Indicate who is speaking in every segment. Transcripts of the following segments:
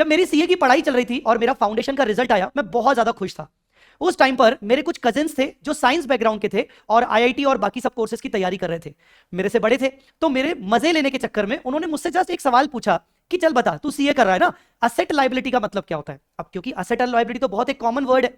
Speaker 1: जब मेरी सीए की पढ़ाई चल रही थी और मेरा फाउंडेशन का रिजल्ट आया, मैं बहुत ज्यादा खुश था। उस टाइम पर मेरे कुछ कजिन्स थे जो साइंस बैकग्राउंड के थे और आईआईटी और बाकी सब कोर्सेज की तैयारी कर रहे थे, मेरे से बड़े थे। तो मेरे मजे लेने के चक्कर में उन्होंने मुझसे जस्ट एक सवाल पूछा कि चल बता, तू सीए कर रहा है ना, असेट लायबिलिटी का मतलब क्या होता है। अब क्योंकि असेट और लायबिलिटी तो बहुत एक कॉमन वर्ड है,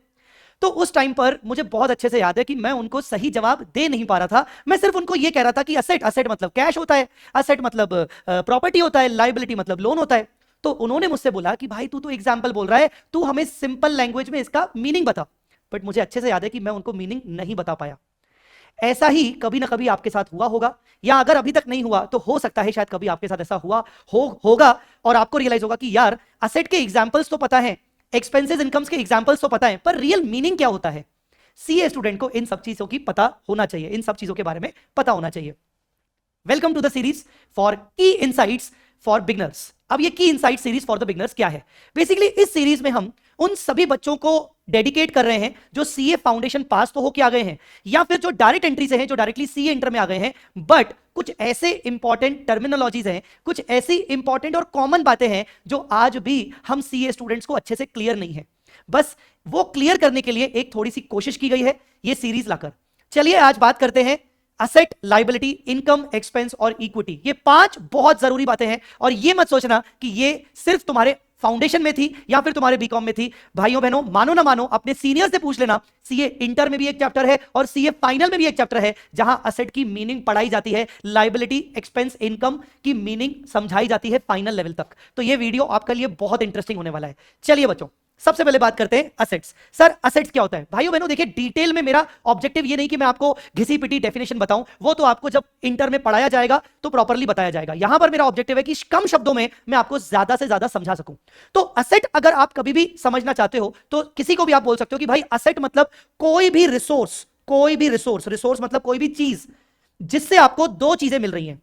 Speaker 1: तो उस टाइम पर मुझे बहुत अच्छे से याद है कि मैं उनको सही जवाब दे नहीं पा रहा था। मैं सिर्फ उनको यह कह रहा था कि असेट असेट मतलब कैश होता है, असेट मतलब प्रॉपर्टी होता है, लायबिलिटी मतलब लोन होता है। तो उन्होंने मुझसे बोला कि भाई तू तो एग्जाम्पल बोल रहा है, तू हमें सिंपल लैंग्वेज में इसका मीनिंग बता। बट मुझे अच्छे से याद है कि मैं उनको मीनिंग नहीं बता पाया। ऐसा ही कभी ना कभी आपके साथ हुआ होगा, या अगर अभी तक नहीं हुआ तो हो सकता है शायद कभी आपके साथ ऐसा होगा और आपको रियलाइज होगा कि यार असेट के एग्जांपल्स तो पता है, एक्सपेंसेस इनकम्स के एग्जांपल्स तो पता है, पर रियल मीनिंग क्या होता है। सीए स्टूडेंट को इन सब चीजों की पता होना चाहिए, इन सब चीजों के बारे में पता होना चाहिए। Welcome to the series for key insights for beginners. अब ये key insight series for the beginners क्या है? बेसिकली इस सीरीज में हम उन सभी बच्चों को डेडिकेट कर रहे हैं जो सीए फाउंडेशन पास तो होके आ गए हैं, या फिर जो डायरेक्ट एंट्री से हैं, जो डायरेक्टली सीए इंटर में आ गए हैं, बट कुछ ऐसे इंपॉर्टेंट टर्मिनोलॉजीज हैं, कुछ ऐसी इंपॉर्टेंट और कॉमन बातें हैं जो आज भी हम सीए स्टूडेंट्स को अच्छे से क्लियर नहीं है। बस वो क्लियर करने के लिए एक थोड़ी सी कोशिश की गई है ये सीरीज लाकर। चलिए आज बात करते हैं असेट, लायबिलिटी, इनकम, एक्सपेंस और इक्विटी। ये 5 बहुत जरूरी बातें हैं और ये मत सोचना कि ये सिर्फ तुम्हारे फाउंडेशन में थी या फिर तुम्हारे बीकॉम में थी। भाइयों बहनों, मानो ना मानो, अपने सीनियर से पूछ लेना, सीए इंटर में भी एक चैप्टर है और सीए फाइनल में भी एक चैप्टर है जहां असेट की मीनिंग पढ़ाई जाती है, लायबिलिटी, एक्सपेंस, इनकम की मीनिंग समझाई जाती है फाइनल लेवल तक। तो ये वीडियो आपके लिए बहुत इंटरेस्टिंग होने वाला है। चलिए बच्चों, सबसे पहले बात करते हैं असेट्स। सर असेट्स क्या होता है? भाइयों बहनों देखिए, डिटेल में मेरा ऑब्जेक्टिव ये नहीं कि मैं आपको घिसी पिटी डेफिनेशन बताऊं, वो तो आपको जब इंटर में पढ़ाया जाएगा तो प्रॉपर्ली बताया जाएगा। यहां पर मेरा ऑब्जेक्टिव है कि कम शब्दों में मैं आपको ज्यादा से ज्यादा समझा सकूं। तो असेट अगर आप कभी भी समझना चाहते हो तो किसी को भी आप बोल सकते हो कि भाई असेट मतलब कोई भी रिसोर्स, रिसोर्स मतलब कोई भी चीज जिससे आपको 2 चीजें मिल रही हैं।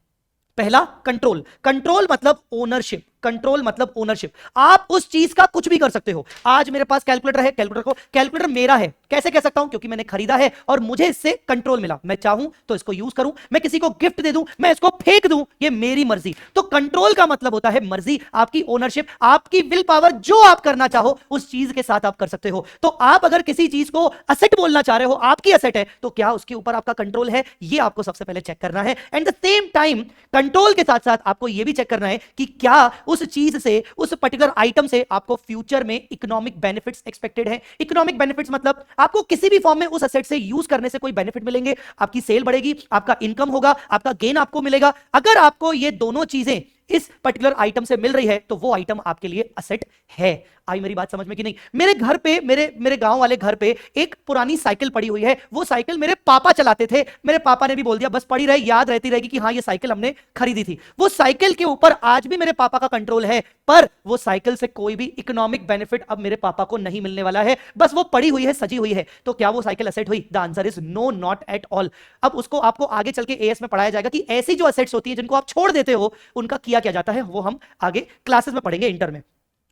Speaker 1: पहला कंट्रोल, कंट्रोल मतलब ओनरशिप, कंट्रोल मतलब ओनरशिप। आप उस चीज का कुछ भी कर सकते हो। आज मेरे पास कैलकुलेटर है, कैलकुलेटर मेरा है। कैसे कह सकता हूं? क्योंकि मैंने खरीदा है और मुझे इससे कंट्रोल मिला। मैं चाहूं तो इसको यूज करूं, मैं किसी को गिफ्ट दे दूं, मैं इसको फेंक दूं, ये मेरी मर्जी। तो कंट्रोल का मतलब होता है मर्जी, आपकी ओनरशिप, आपकी विल पावर। जो आप करना चाहो उस चीज के साथ आप कर सकते हो। तो आप अगर किसी चीज को असेट बोलना चाह रहे हो, आपकी असेट है, तो क्या उसके ऊपर आपका कंट्रोल है? ये आपको सबसे पहले चेक करना है। And the same time control के साथ साथ आपको यह भी चेक करना है कि क्या उस चीज से, उस पर्टिकुलर आइटम से आपको फ्यूचर में इकोनॉमिक बेनिफिट्स एक्सपेक्टेड है। इकोनॉमिक बेनिफिट्स मतलब आपको किसी भी फॉर्म में उस एसेट से यूज करने से कोई बेनिफिट मिलेंगे, आपकी सेल बढ़ेगी, आपका इनकम होगा, आपका गेन आपको मिलेगा। अगर आपको ये दोनों चीजें इस पर्टिकुलर आइटम से मिल रही है तो वो आइटम आपके लिए असेट है। आई मेरी बात समझ में कि नहीं? मेरे घर पे, मेरे गांव वाले घर पे एक पुरानी साइकिल पड़ी हुई है। वो साइकिल मेरे पापा चलाते थे। मेरे पापा ने भी बोल दिया बस पड़ी रहे, याद रहती रहेगी कि हाँ ये साइकिल हमने खरीदी थी। वो साइकिल के ऊपर आज भी मेरे पापा का कंट्रोल है, पर वो साइकिल से कोई भी इकोनॉमिक बेनिफिट अब मेरे पापा को नहीं मिलने वाला है। बस वो पड़ी हुई है, सजी हुई है। तो क्या वो साइकिल असेट हुई? The answer is no, not at all. अब उसको आपको आगे चल के एएस में पढ़ाया जाएगा कि ऐसी जो असेट्स होती है जिनको आप छोड़ देते हो उनका किया क्या जाता है, वो हम आगे क्लासेस में पढ़ेंगे इंटर में।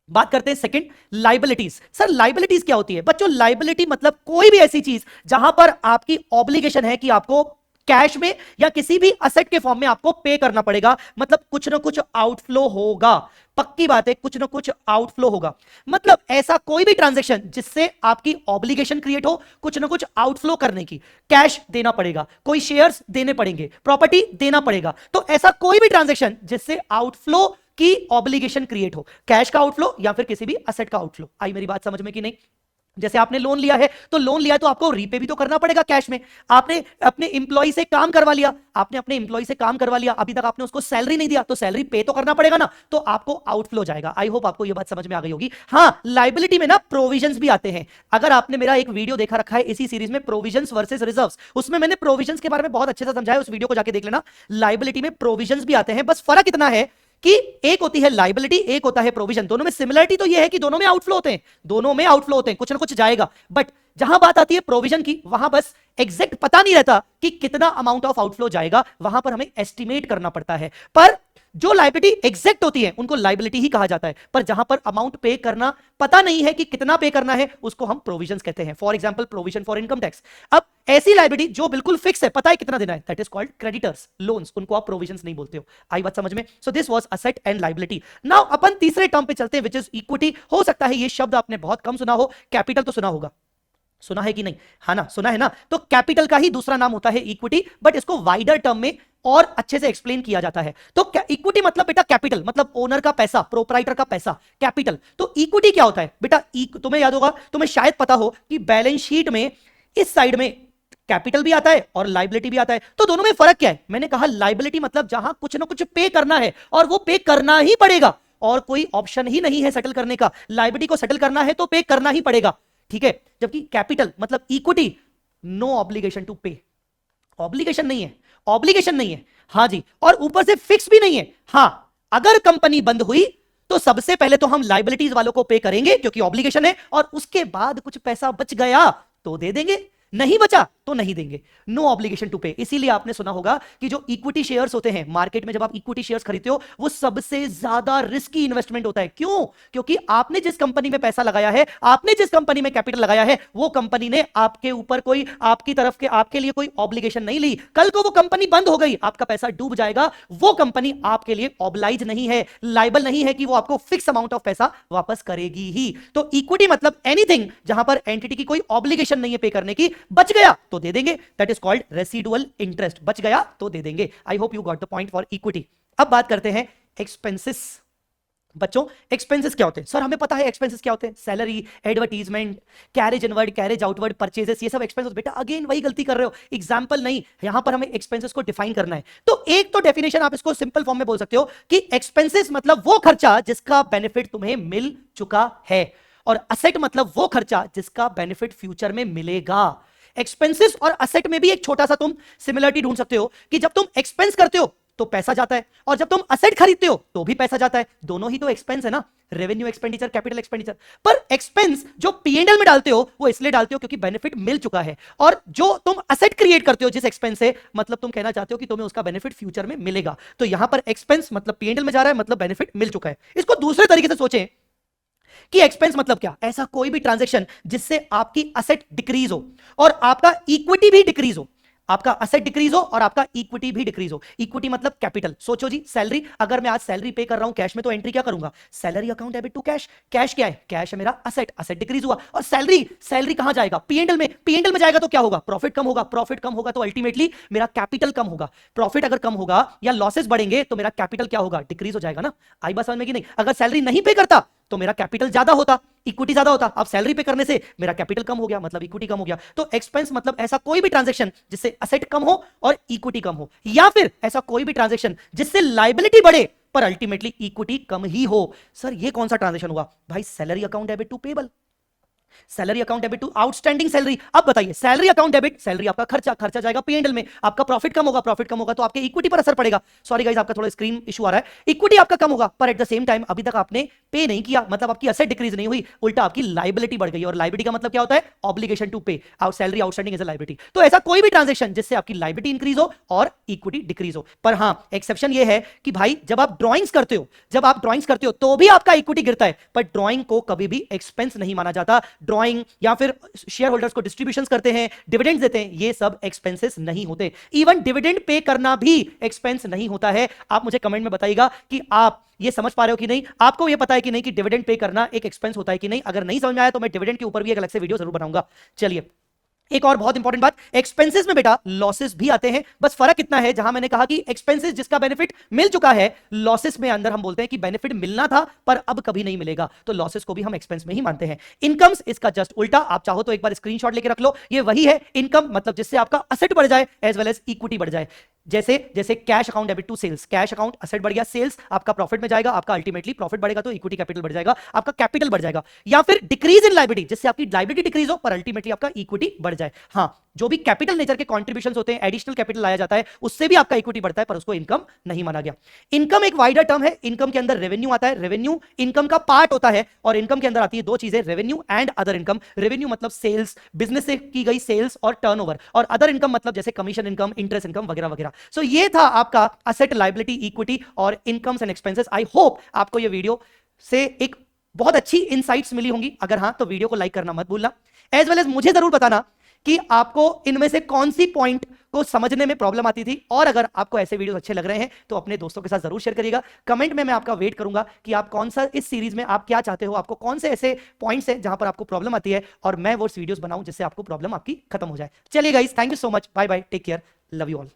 Speaker 1: बात करते हैं सेकंड, लायबिलिटीज। सर लायबिलिटीज क्या होती है? बच्चों लायबिलिटी मतलब कोई भी ऐसी चीज जहां पर आपकी ऑब्लिगेशन है कि आपको कैश में या किसी भी असेट के फॉर्म में आपको पे करना पड़ेगा। मतलब कुछ ना कुछ आउटफ्लो होगा, पक्की बात है, कुछ ना कुछ आउटफ्लो होगा। मतलब ऐसा कोई भी ट्रांजैक्शन जिससे आपकी ऑब्लिगेशन क्रिएट हो, कुछ ना कुछ आउटफ्लो करने की। कैश देना पड़ेगा, कोई शेयर्स देने पड़ेंगे, प्रॉपर्टी देना पड़ेगा। तो ऐसा कोई भी ट्रांजैक्शन जिससे आउटफ्लो की ऑब्लिगेशन क्रिएट हो, कैश का आउटफ्लो या फिर किसी भी असेट का आउटफ्लो। आई मेरी बात समझ में कि नहीं? जैसे आपने लोन लिया है, तो लोन लिया है तो आपको रीपे भी तो करना पड़ेगा कैश में। आपने अपने इंप्लॉय से काम करवा लिया, अभी तक आपने उसको सैलरी नहीं दिया, तो सैलरी पे तो करना पड़ेगा ना, तो आपको आउटफ्लो जाएगा। आई होप आपको यह बात समझ में आ गई होगी। हाँ, लायबिलिटी में ना प्रोविजंस भी आते हैं। अगर आपने मेरा एक वीडियो देखा रखा है इसी सीरीज में, प्रोविजंस वर्सेस रिजर्व्स, उसमें मैंने प्रोविजंस के बारे में बहुत अच्छे से समझाया, उस वीडियो को जाके देख लेना। लायबिलिटी में प्रोविजंस भी आते हैं, बस फर्क इतना है कि एक होती है लायबिलिटी, एक होता है प्रोविजन। दोनों में सिमिलरिटी तो यह है कि दोनों में आउटफ्लो होते हैं, कुछ ना कुछ जाएगा। बट जहां बात आती है प्रोविजन की, वहां बस एग्जैक्ट पता नहीं रहता कि कितना अमाउंट ऑफ आउटफ्लो जाएगा, वहां पर हमें एस्टिमेट करना पड़ता है। पर जो लायबिलिटी एग्जैक्ट होती है उनको लायबिलिटी ही कहा जाता है, पर जहां पर अमाउंट पे करना पता नहीं है कि कितना पे करना है उसको हम प्रोविजंस कहते हैं। For example provision for income tax. अब ऐसी लायबिलिटी जो बिल्कुल फिक्स है, पता है कितना देना है, that is called creditors, loans, उनको आप प्रोविजंस नहीं बोलते हो। आई बात समझ में? So this was asset and liability. Now अपन तीसरे टर्म पे चलते हैं विच इज इक्विटी। हो सकता है ये शब्द आपने बहुत कम सुना हो, कैपिटल तो सुना होगा, सुना है कि नहीं? हाँ ना, सुना है ना। तो कैपिटल का ही दूसरा नाम होता है इक्विटी, बट इसको वाइडर टर्म में और अच्छे से एक्सप्लेन किया जाता है। तो इक्विटी मतलब बेटा कैपिटल, मतलब ओनर का पैसा, प्रोप्राइटर का पैसा, कैपिटल। तो इक्विटी क्या होता है बेटा? तुम्हें याद होगा, तुम्हें शायद पता हो कि बैलेंस शीट में इस साइड में कैपिटल भी आता है और लाइबिलिटी भी आता है। तो दोनों में फर्क क्या है? मैंने कहा लाइबिलिटी मतलब जहां कुछ ना कुछ पे करना है और वो पे करना ही पड़ेगा, और कोई ऑप्शन ही नहीं है सेटल करने का। लाइबिलिटी को सेटल करना है तो पे करना ही पड़ेगा, ठीक है। जबकि कैपिटल मतलब इक्विटी, नो ऑब्लिगेशन टू पे, ऑब्लिगेशन नहीं है, ऑब्लिगेशन नहीं है, हाँ जी, और ऊपर से फिक्स भी नहीं है। हाँ, अगर कंपनी बंद हुई तो सबसे पहले तो हम लाइबिलिटीज वालों को पे करेंगे क्योंकि ऑब्लिगेशन है, और उसके बाद कुछ पैसा बच गया तो दे देंगे, नहीं बचा तो नहीं देंगे। नो ऑब्लिगेशन टू पे। इसीलिए आपने सुना होगा कि जो इक्विटी शेयर्स होते हैं मार्केट में, जब आप इक्विटी शेयर्स खरीदते हो वो सबसे ज्यादा रिस्की इन्वेस्टमेंट होता है। क्यों? क्योंकि आपने जिस कंपनी में पैसा लगाया है, आपने जिस कंपनी में कैपिटल लगाया है, वो कंपनी ने आपके ऊपर कोई, आपकी तरफ के, आपके लिए कोई ऑब्लिगेशन नहीं ली। कल को वो कंपनी बंद हो गई, आपका पैसा डूब जाएगा, वो कंपनी आपके लिए ऑब्लाइज नहीं है, लाइबल नहीं है कि वो आपको फिक्स अमाउंट ऑफ पैसा वापस करेगी ही। तो इक्विटी मतलब एनीथिंग जहां पर एंटिटी की कोई ऑब्लिगेशन नहीं है पे करने की, बच गया तो दे देंगे, that is called residual interest. बच गया तो दे देंगे। I hope you got the point for equity. अब बात करते हैं एक्सपेंसेस। बच्चों एक्सपेंसेस क्या होते हैं? सर हमें पता है एक्सपेंसेस क्या होते हैं, salary, advertisement, carriage inward, carriage outward, purchases, ये सब एक्सपेंसेस। बेटा अगेन वही गलती कर रहे हो, एग्जांपल नहीं, यहां पर हमें एक्सपेंसेस को डिफाइन करना है। तो एक तो डेफिनेशन आप इसको सिंपल फॉर्म में बोल सकते हो कि एक्सपेंसेस मतलब वो खर्चा जिसका बेनिफिट तुम्हें मिल चुका है, और असेट मतलब वो खर्चा जिसका बेनिफिट फ्यूचर में मिलेगा। एक्सपेंसेस और असेट में भी एक छोटा सा तुम सिमिलरिटी ढूंढ सकते हो कि जब तुम एक्सपेंस करते हो तो पैसा जाता है, और जब तुम असेट खरीदते हो तो भी पैसा जाता है। दोनों ही तो एक्सपेंस है ना, रेवेन्यू एक्सपेंडिचर, कैपिटल एक्सपेंडिचर। पर एक्सपेंस जो पीएनएल में डालते हो वो इसलिए डालते हो क्योंकि बेनिफिट मिल चुका है, और जो तुम असेट क्रिएट करते हो जिस एक्सपेंस से, मतलब तुम कहना चाहते हो कि तुम्हें उसका बेनिफिट फ्यूचर में मिलेगा। तो यहां पर एक्सपेंस मतलब पीएनएल में जा रहा है, मतलब बेनिफिट मिल चुका है। इसको दूसरे तरीके से सोचें कि एक्सपेंस मतलब क्या? ऐसा कोई भी ट्रांजैक्शन जिससे आपकी असेट डिक्रीज हो और आपका इक्विटी भी डिक्रीज हो, आपका असेट डिक्रीज हो और आपका इक्विटी भी डिक्रीज हो। इक्विटी मतलब कैपिटल। सोचो जी, सैलरी, अगर मैं आज सैलरी पे कर रहा हूं कैश में तो एंट्री क्या करूंगा? Salary account debit to cash. Cash क्या है? कैश है मेरा असेट, असेट डिक्रीज हुआ। और सैलरी, सैलरी कहां जाएगा? पीएनएल में। पीएनएल में जाएगा तो क्या होगा? प्रॉफिट कम होगा। प्रॉफिट कम होगा तो अल्टीमेटली मेरा कैपिटल कम होगा। प्रॉफिट अगर कम होगा या लॉसेस बढ़ेंगे तो मेरा कैपिटल क्या होगा? डिक्रीज हो जाएगा ना। आई बात समझ में कि नहीं? अगर सैलरी नहीं पे करता तो मेरा कैपिटल ज्यादा होता, इक्विटी ज्यादा होता। अब सैलरी पे करने से मेरा कैपिटल कम हो गया, मतलब इक्विटी कम हो गया। तो एक्सपेंस मतलब ऐसा कोई भी ट्रांजैक्शन जिससे असेट कम हो और इक्विटी कम हो, या फिर ऐसा कोई भी ट्रांजैक्शन जिससे लायबिलिटी बढ़े पर अल्टीमेटली इक्विटी कम ही हो। सर ये कौन सा ट्रांजैक्शन हुआ? भाई salary account debit to payable, salary account debit to outstanding salary. अब बताइए, सैलरी अकाउंट डेबिट, सैलरी आपका खर्चा, खर्चा जाएगा पीएनएल में, आपका प्रॉफिट कम होगा, प्रॉफिट कम होगा तो आपके इक्विटी पर असर पड़ेगा। सॉरी गाइस, आपका थोड़ा स्क्रीन इशू आ रहा है। इक्विटी आपका कम होगा, पर एट द सेम टाइम अभी तक आपने पे नहीं किया, मतलब आपकी असेट डिक्रीज नहीं हुई, उल्टा आपकी लायबिलिटी बढ़ गई। और लायबिलिटी का मतलब क्या होता है? ऑब्लिगेशन टू पे। Salary outstanding is a liability. तो ऐसा कोई भी ट्रांजैक्शन जिससे आपकी लायबिलिटी इंक्रीज हो और इक्विटी डिक्रीज हो। पर हां, एक्सेप्शन ये है कि भाई जब आप ड्रॉइंग्स करते हो, जब आप ड्रॉइंग्स करते हो तो भी आपका इक्विटी गिरता है, पर ड्रॉइंग को कभी भी एक्सपेंस नहीं माना जाता। ड्रॉइंग या फिर शेयर होल्डर्स को डिस्ट्रीब्यूशंस करते हैं, डिविडेंड्स देते हैं, ये सब एक्सपेंसेस नहीं होते। इवन डिविडेंड पे करना भी एक्सपेंस नहीं होता है। आप मुझे कमेंट में बताइएगा कि आप ये समझ पा रहे हो कि नहीं, आपको ये पता है कि नहीं कि डिविडेंड पे करना एक एक्सपेंस होता है कि नहीं। अगर नहीं समझ में आया तो मैं डिविडेंड के ऊपर भी एक अलग से वीडियो जरूर बनाऊंगा। चलिए, एक और बहुत इंपॉर्टेंट बात, एक्सपेंसेस में बेटा लॉसेस भी आते हैं। बस फर्क इतना है, जहां मैंने कहा कि एक्सपेंसेस जिसका बेनिफिट मिल चुका है, लॉसेस में अंदर हम बोलते हैं कि बेनिफिट मिलना था पर अब कभी नहीं मिलेगा, तो लॉसेस को भी हम एक्सपेंस में ही मानते हैं। इनकम्स इसका जस्ट उल्टा। आप चाहो तो एक बार स्क्रीनशॉट लेके रख लो, ये वही है। इनकम मतलब जिससे आपका असेट बढ़ जाए एज वेल एज इक्विटी बढ़ जाए। जैसे जैसे cash account debit to sales, cash account asset बढ़ गया, सेल्स आपका प्रॉफिट में जाएगा, आपका अल्टीमेटली प्रॉफिट बढ़ेगा तो इक्विटी कैपिटल बढ़ जाएगा, आपका कैपिटल बढ़ जाएगा। या फिर डिक्रीज इन लायबिलिटी, जिससे आपकी लायबिलिटी डिक्रीज हो पर अल्टीमेटली आपका इक्विटी बढ़ जाए। हाँ, जो भी कैपिटल नेचर के कॉन्ट्रीब्यूशन होते हैं, एडिशनल कैपिटल लाया जाता है, उससे भी आपका इक्विटी बढ़ता है, पर उसको इनकम नहीं माना गया। इनकम एक वाइडर टर्म है। इनकम के अंदर रेवेन्यू आता है, रेवेन्यू इनकम का पार्ट होता है, और इनकम के अंदर आती है दो चीजें, revenue and other income. Revenue मतलब सेल्स, बिजनेस से की गई सेल्स और टर्नओवर, और अदर इनकम मतलब जैसे कमीशन इनकम, इंटरेस्ट इनकम वगैरह वगैरह। सो ये था आपका असेट, लायबिलिटी, इक्विटी और incomes and expenses. I hope आपको ये वीडियो से एक बहुत अच्छी इनसाइट्स मिली होंगी। अगर हाँ, तो वीडियो को लाइक करना मत भूलना। एज वेल एज मुझे जरूर बताना कि आपको इनमें से कौन सी पॉइंट को समझने में प्रॉब्लम आती थी, और अगर आपको ऐसे वीडियो अच्छे लग रहे हैं तो अपने दोस्तों के साथ जरूर शेयर करिएगा। कमेंट में मैं आपका वेट करूंगा कि आप कौन सा इस सीरीज में आप क्या चाहते हो, आपको कौन से ऐसे पॉइंट्स हैं जहां पर आपको प्रॉब्लम आती है, और मैं वो वीडियोस बनाऊं जिससे आपको प्रॉब्लम आपकी खत्म हो जाए। चलिए guys, thank you so much, bye bye, take care, love you all.